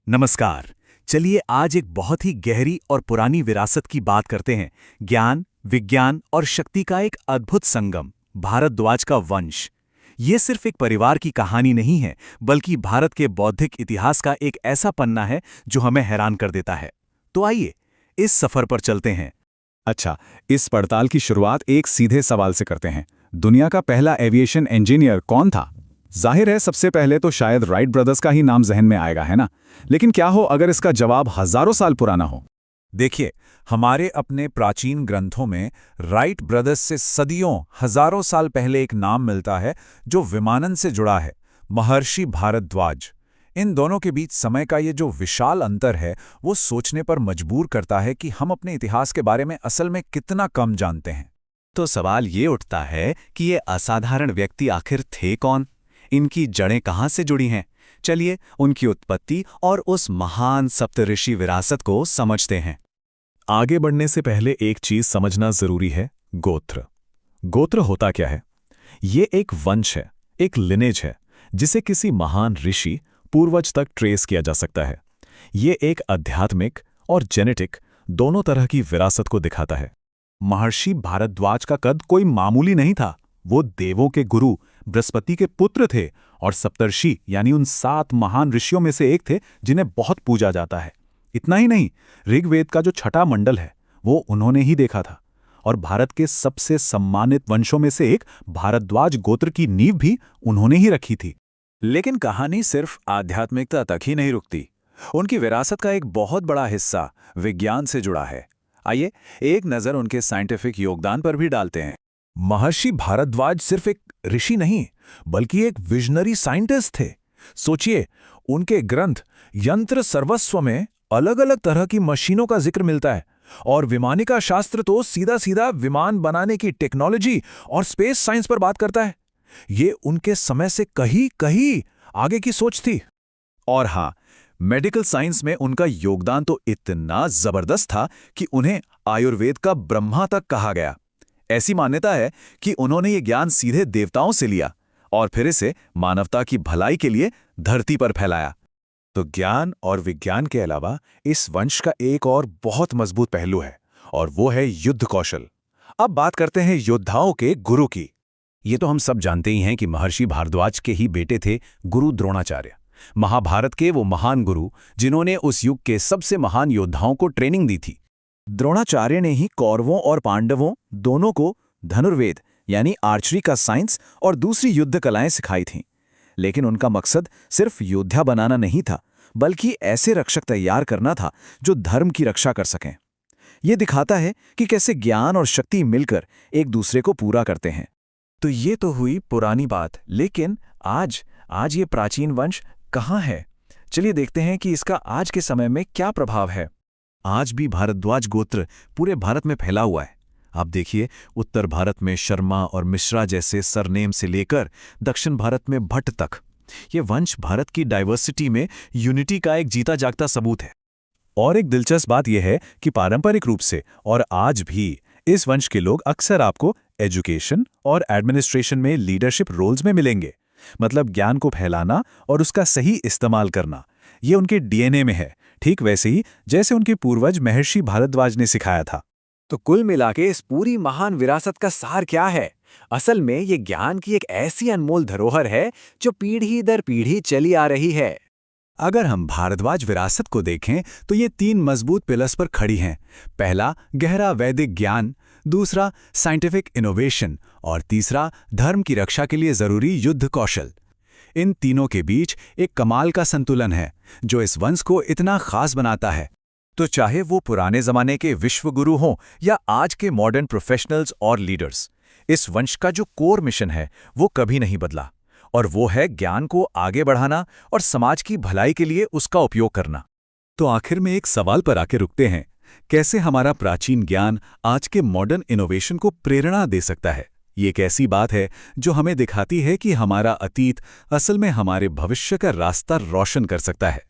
नमस्कार। चलिए आज एक बहुत ही गहरी और पुरानी विरासत की बात करते हैं। ज्ञान, विज्ञान और शक्ति का एक अद्भुत संगम, भारद्वाज का वंश। ये सिर्फ एक परिवार की कहानी नहीं है, बल्कि भारत के बौद्धिक इतिहास का एक ऐसा पन्ना है जो हमें हैरान कर देता है। तो आइए इस सफर पर चलते हैं। अच्छा, इस पड़ताल की शुरुआत एक सीधे सवाल से करते हैं। दुनिया का पहला एविएशन इंजीनियर कौन था? जाहिर है सबसे पहले तो शायद राइट ब्रदर्स का ही नाम जहन में आएगा, है ना? लेकिन क्या हो अगर इसका जवाब हजारों साल पुराना हो? देखिए, हमारे अपने प्राचीन ग्रंथों में राइट ब्रदर्स से सदियों, हजारों साल पहले एक नाम मिलता है जो विमानन से जुड़ा है, महर्षि भारद्वाज। इन दोनों के बीच समय का ये जो विशाल अंतर है, वो सोचने पर मजबूर करता है कि हम अपने इतिहास के बारे में असल में कितना कम जानते हैं। तो सवाल ये उठता है कि ये असाधारण व्यक्ति आखिर थे कौन? इनकी जड़ें कहाँ से जुड़ी हैं? चलिए उनकी उत्पत्ति और उस महान सप्तऋषि विरासत को समझते हैं। आगे बढ़ने से पहले एक चीज समझना जरूरी है, गोत्र। गोत्र होता क्या है? ये एक वंश है, एक लिनेज है, जिसे किसी महान ऋषि, पूर्वज तक ट्रेस किया जा सकता है। ये एक आध्यात्मिक और जेनेटिक दोनों तरह की विरासत को दिखाता है। महर्षि भारद्वाज का कद कोई मामूली नहीं था। वो देवों के गुरु बृहस्पति के पुत्र थे और सप्तर्षि यानी उन 7 महान ऋषियों में से एक थे जिन्हें बहुत पूजा जाता है। इतना ही नहीं, ऋग्वेद का जो छठा मंडल है वो उन्होंने ही देखा था। और भारत के सबसे सम्मानित वंशों में से एक भारद्वाज गोत्र की नींव भी उन्होंने ही रखी थी। लेकिन कहानी सिर्फ आध्यात्मिकता तक ही नहीं रुकती। उनकी विरासत का एक बहुत बड़ा हिस्सा विज्ञान से जुड़ा है। आइए एक नज़र उनके साइंटिफिक योगदान पर भी डालते हैं। महर्षि भारद्वाज सिर्फ एक ऋषि नहीं, बल्कि एक विजनरी साइंटिस्ट थे। सोचिए, उनके ग्रंथ यंत्र सर्वस्व में अलग अलग तरह की मशीनों का जिक्र मिलता है, और विमानिका शास्त्र तो सीधा सीधा विमान बनाने की टेक्नोलॉजी और स्पेस साइंस पर बात करता है। ये उनके समय से कहीं कहीं आगे की सोच थी। और हाँ, मेडिकल साइंस में उनका योगदान तो इतना जबरदस्त था कि उन्हें आयुर्वेद का ब्रह्मा तक कहा गया। ऐसी मान्यता है कि उन्होंने ये ज्ञान सीधे देवताओं से लिया और फिर इसे मानवता की भलाई के लिए धरती पर फैलाया। तो ज्ञान और विज्ञान के अलावा इस वंश का एक और बहुत मजबूत पहलू है, और वो है युद्ध कौशल। अब बात करते हैं योद्धाओं के गुरु की। ये तो हम सब जानते ही हैं कि महर्षि भारद्वाज के ही बेटे थे गुरु द्रोणाचार्य, महाभारत के वो महान गुरु जिन्होंने उस युग के सबसे महान योद्धाओं को ट्रेनिंग दी थी। द्रोणाचार्य ने ही कौरवों और पांडवों दोनों को धनुर्वेद यानी आर्चरी का साइंस और दूसरी युद्ध कलाएं सिखाई थीं। लेकिन उनका मकसद सिर्फ योद्धा बनाना नहीं था, बल्कि ऐसे रक्षक तैयार करना था जो धर्म की रक्षा कर सकें। ये दिखाता है कि कैसे ज्ञान और शक्ति मिलकर एक दूसरे को पूरा करते हैं। तो ये तो हुई पुरानी बात, लेकिन आज ये प्राचीन वंश कहाँ है? चलिए देखते हैं कि इसका आज के समय में क्या प्रभाव है। आज भी भारद्वाज गोत्र पूरे भारत में फैला हुआ है। आप देखिए, उत्तर भारत में शर्मा और मिश्रा जैसे सरनेम से लेकर दक्षिण भारत में भट्ट तक, ये वंश भारत की डाइवर्सिटी में यूनिटी का एक जीता जागता सबूत है। और एक दिलचस्प बात यह है कि पारंपरिक रूप से और आज भी इस वंश के लोग अक्सर आपको एजुकेशन और एडमिनिस्ट्रेशन में लीडरशिप रोल्स में मिलेंगे। मतलब ज्ञान को फैलाना और उसका सही इस्तेमाल करना, ये उनके डीएनए में है, ठीक वैसे ही जैसे उनके पूर्वज महर्षि भारद्वाज ने सिखाया था। तो कुल मिलाके इस पूरी महान विरासत का सार क्या है? असल में ये ज्ञान की एक ऐसी अनमोल धरोहर है जो पीढ़ी दर पीढ़ी चली आ रही है। अगर हम भारद्वाज विरासत को देखें तो ये 3 मजबूत पिलर्स पर खड़ी हैं। पहला, गहरा वैदिक ज्ञान, दूसरा साइंटिफिक इनोवेशन और तीसरा धर्म की रक्षा के लिए जरूरी युद्ध कौशल। इन तीनों के बीच एक कमाल का संतुलन है जो इस वंश को इतना खास बनाता है। तो चाहे वो पुराने जमाने के विश्वगुरु हों या आज के मॉडर्न प्रोफेशनल्स और लीडर्स, इस वंश का जो कोर मिशन है वो कभी नहीं बदला, और वो है ज्ञान को आगे बढ़ाना और समाज की भलाई के लिए उसका उपयोग करना। तो आखिर में एक सवाल पर आके रुकते हैं, कैसे हमारा प्राचीन ज्ञान आज के मॉडर्न इनोवेशन को प्रेरणा दे सकता है? ये एक ऐसी बात है जो हमें दिखाती है कि हमारा अतीत असल में हमारे भविष्य का रास्ता रोशन कर सकता है।